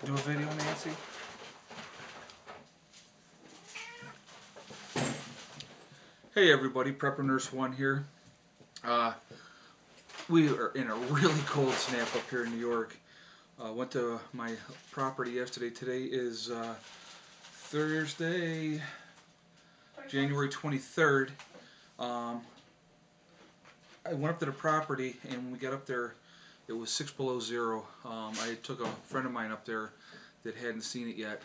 Do a video, Nancy? Hey everybody, Prepper Nurse 1 here. We are in a really cold snap up here in New York. Went to my property yesterday. Today is Thursday, January 23rd. I went up to the property, and when we got up there, it was 6 below zero. I took a friend of mine up there that hadn't seen it yet.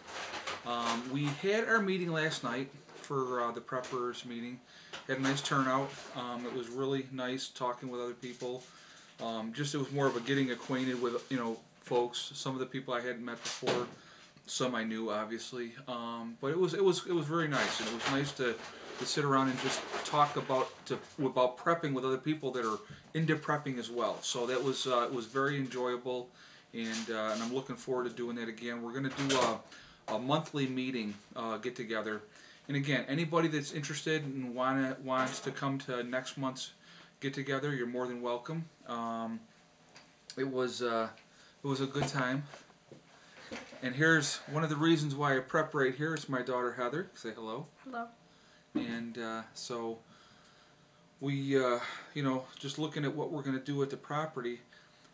We had our meeting last night for the preppers meeting. Had a nice turnout. It was really nice talking with other people. It was more of a getting acquainted with folks. Some of the people I hadn't met before, some I knew obviously. But it was very nice, and it was nice to sit around and just talk about prepping with other people that are into prepping as well. So that was it was very enjoyable, and I'm looking forward to doing that again. We're going to do a monthly meeting get together. And again, anybody that's interested and wants to come to next month's get together, you're more than welcome. It was a good time. And here's one of the reasons why I prep right here. It's my daughter Heather. Say hello. Hello. And so we, just looking at what we're going to do at the property.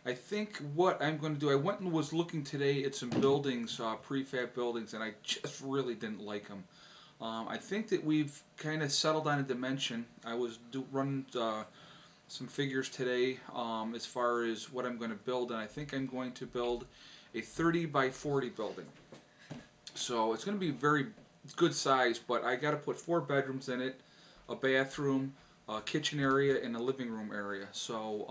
I think what I'm going to do, I went and was looking today at some buildings, prefab buildings, and I just really didn't like them. I think that we've kind of settled on a dimension. I was running some figures today as far as what I'm going to build, and I think I'm going to build a 30 by 40 building. So it's going to be very good size, but I got to put 4 bedrooms in it, a bathroom, a kitchen area, and a living room area. So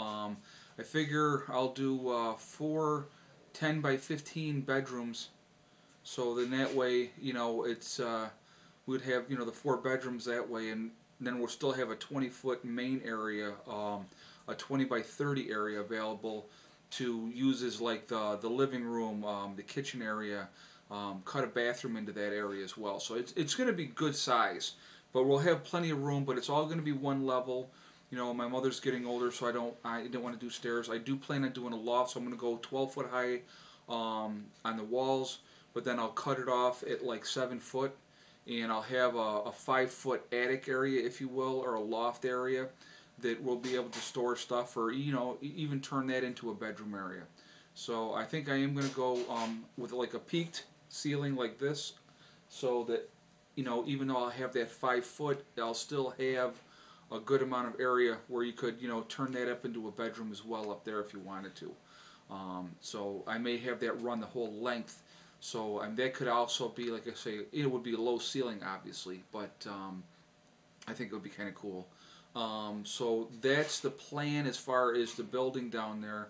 I figure I'll do 4 10 by 15 bedrooms. So then that way, it's we'd have the 4 bedrooms that way, and then we'll still have a 20-foot main area, a 20 by 30 area available to use as like the living room, the kitchen area. Cut a bathroom into that area as well. So it's going to be good size, but we'll have plenty of room. But it's all going to be one level. My mother's getting older, so I didn't want to do stairs. I do plan on doing a loft, so I'm going to go 12 foot high on the walls, but then I'll cut it off at like 7 foot, and I'll have a 5 foot attic area, if you will, or a loft area that we'll be able to store stuff, or even turn that into a bedroom area. So I think I am going to go with like a peaked ceiling like this, so that even though I'll have that 5 foot, I'll still have a good amount of area where you could turn that up into a bedroom as well up there if you wanted to. So I may have that run the whole length. So that could also be, like I say, it would be a low ceiling obviously, but I think it would be kind of cool. So that's the plan as far as the building down there.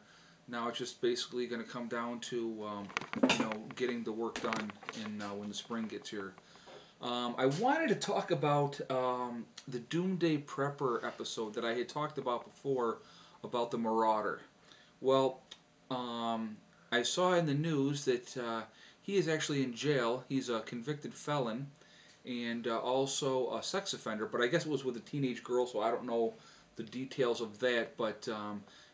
Now it's just basically going to come down to getting the work done when the spring gets here. I wanted to talk about the Doomsday Prepper episode that I had talked about before, about the Marauder. Well, I saw in the news that he is actually in jail. He's a convicted felon and also a sex offender, but I guess it was with a teenage girl, so I don't know the details of that, but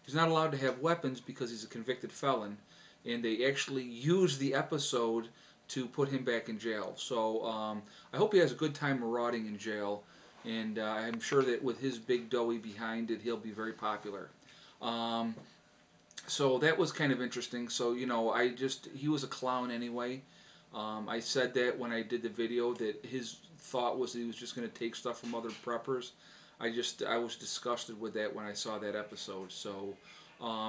he's not allowed to have weapons because he's a convicted felon, and they actually used the episode to put him back in jail. So I hope he has a good time marauding in jail, and I'm sure that with his big doughy behind it, he'll be very popular. So that was kind of interesting. So he was a clown anyway. I said that when I did the video, that his thought was he was just going to take stuff from other preppers. I was disgusted with that when I saw that episode. So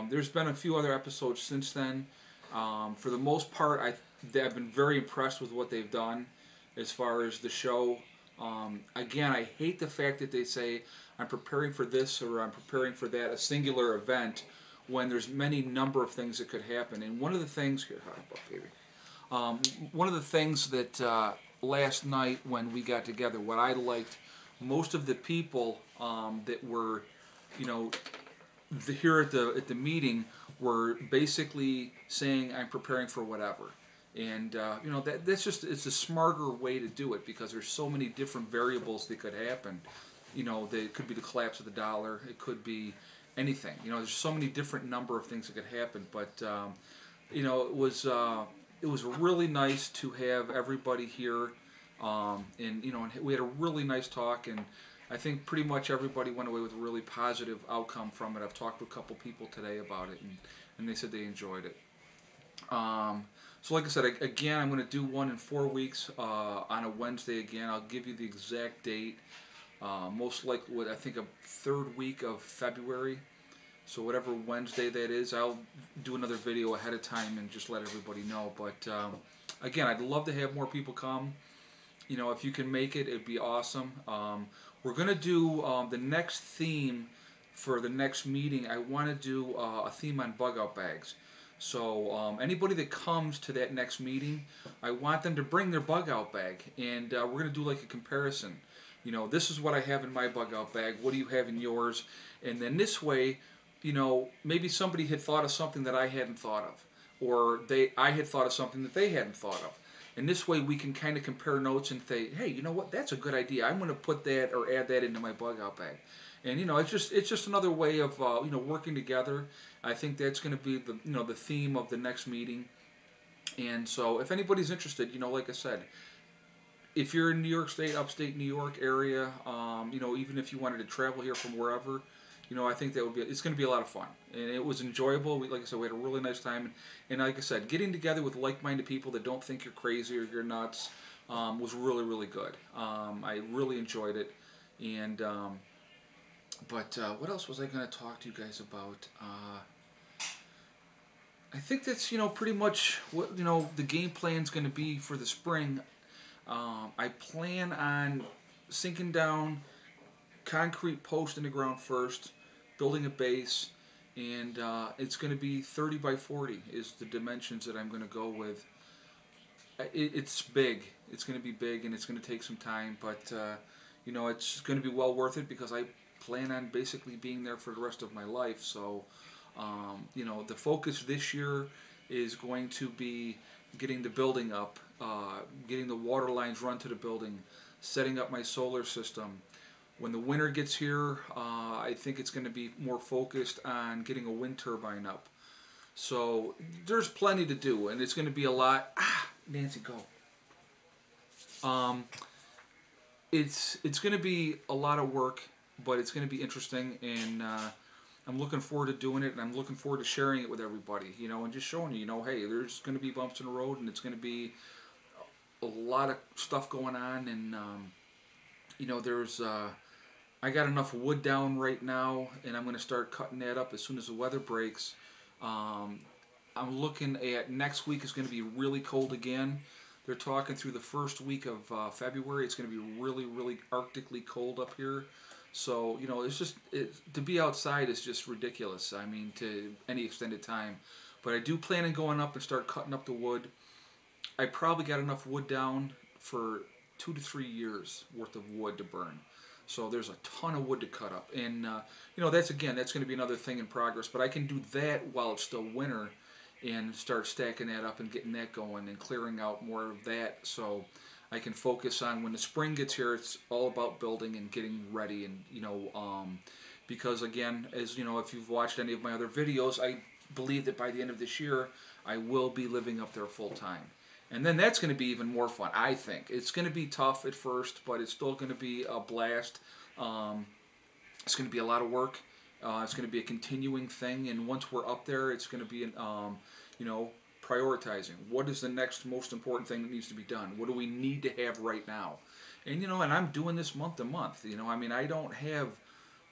there's been a few other episodes since then. For the most part, I've been very impressed with what they've done as far as the show. Again, I hate the fact that they say I'm preparing for this or I'm preparing for that, a singular event, when there's many number of things that could happen. And one of the things here, one of the things that last night when we got together, what I liked, most of the people that were, here at the meeting were basically saying I'm preparing for whatever, and it's a smarter way to do it because there's so many different variables that could happen. It could be the collapse of the dollar, it could be anything. There's so many different number of things that could happen, but it it was really nice to have everybody here, and we had a really nice talk, and I think pretty much everybody went away with a really positive outcome from it. I've talked to a couple people today about it, and they said they enjoyed it. So like I said, again, I'm going to do one in 4 weeks on a Wednesday again. I'll give you the exact date. Most likely, I think, a third week of February. So whatever Wednesday that is, I'll do another video ahead of time and just let everybody know. But again, I'd love to have more people come. If you can make it, it'd be awesome. We're going to do the next theme for the next meeting. I want to do a theme on bug out bags. So anybody that comes to that next meeting, I want them to bring their bug out bag, and we're going to do like a comparison. This is what I have in my bug out bag. What do you have in yours? And then this way, maybe somebody had thought of something that I hadn't thought of, or I had thought of something that they hadn't thought of. And this way we can kind of compare notes and say, hey, you know what? That's a good idea. I'm going to put that or add that into my bug out bag. And it's just another way of working together. I think that's going to be the theme of the next meeting. And so if anybody's interested, like I said, if you're in New York State, upstate New York area, even if you wanted to travel here from wherever, I think it's going to be a lot of fun. And it was enjoyable. Like I said, we had a really nice time. And like I said, getting together with like-minded people that don't think you're crazy or you're nuts was really, really good. I really enjoyed it. And, but what else was I going to talk to you guys about? I think that's, pretty much what, the game plan's going to be for the spring. I plan on sinking down concrete post in the ground first, building a base, and it's going to be 30 by 40 is the dimensions that I'm going to go with. It's big. It's going to be big, and it's going to take some time, but it's going to be well worth it because I plan on basically being there for the rest of my life. So, the focus this year is going to be getting the building up, getting the water lines run to the building, setting up my solar system. When the winter gets here, I think it's going to be more focused on getting a wind turbine up. So there's plenty to do, and it's going to be a lot. Nancy, go. It's going to be a lot of work, but it's going to be interesting, and I'm looking forward to doing it, and I'm looking forward to sharing it with everybody, and just showing you, hey, there's going to be bumps in the road, and it's going to be a lot of stuff going on, and there's I got enough wood down right now, and I'm going to start cutting that up as soon as the weather breaks. I'm looking at next week is going to be really cold again. They're talking through the first week of February. It's going to be really, really arctically cold up here. So, to be outside is just ridiculous. I mean, to any extended time. But I do plan on going up and start cutting up the wood. I probably got enough wood down for 2 to 3 years worth of wood to burn. So there's a ton of wood to cut up. And, that's going to be another thing in progress. But I can do that while it's still winter and start stacking that up and getting that going and clearing out more of that. So I can focus on when the spring gets here, it's all about building and getting ready. And, because again, as if you've watched any of my other videos, I believe that by the end of this year, I will be living up there full time. And then that's going to be even more fun, I think. It's going to be tough at first, but it's still going to be a blast. It's going to be a lot of work. It's going to be a continuing thing. And once we're up there, it's going to be, prioritizing. What is the next most important thing that needs to be done? What do we need to have right now? And, and I'm doing this month to month. I don't have,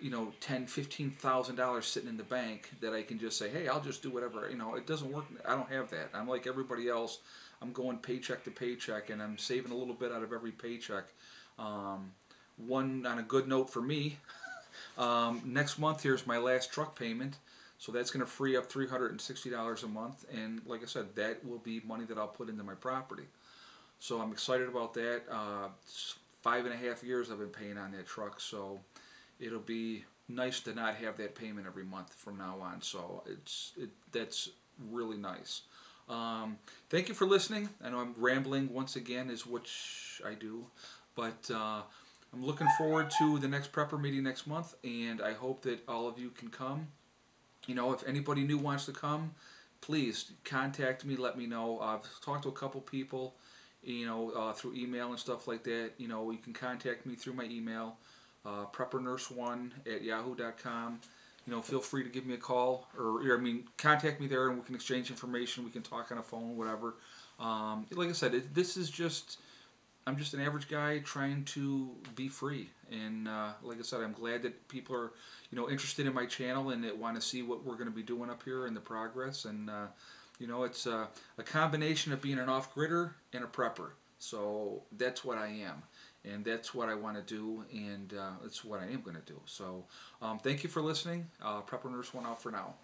$10,000, $15,000 sitting in the bank that I can just say, hey, I'll just do whatever. It doesn't work. I don't have that. I'm like everybody else. I'm going paycheck to paycheck, and I'm saving a little bit out of every paycheck. One on a good note for me, next month here's my last truck payment, so that's going to free up $360 a month, and like I said, that will be money that I'll put into my property. So I'm excited about that. It's 5.5 years I've been paying on that truck, so it'll be nice to not have that payment every month from now on. So that's really nice. Thank you for listening. I know I'm rambling once again, is which I do, but I'm looking forward to the next prepper meeting next month, and I hope that all of you can come. If anybody new wants to come, please contact me. Let me know. I've talked to a couple people, through email and stuff like that. You can contact me through my email, preppernurse1@yahoo.com. Feel free to give me a call, or contact me there, and we can exchange information. We can talk on the phone, whatever. Like I said, this is just, I'm just an average guy trying to be free, and like I said, I'm glad that people are, interested in my channel and that want to see what we're going to be doing up here and the progress. And it's a combination of being an off-gridder and a prepper. So that's what I am, and that's what I want to do, and that's what I am going to do. So thank you for listening. Prepper Nurse 1 out for now.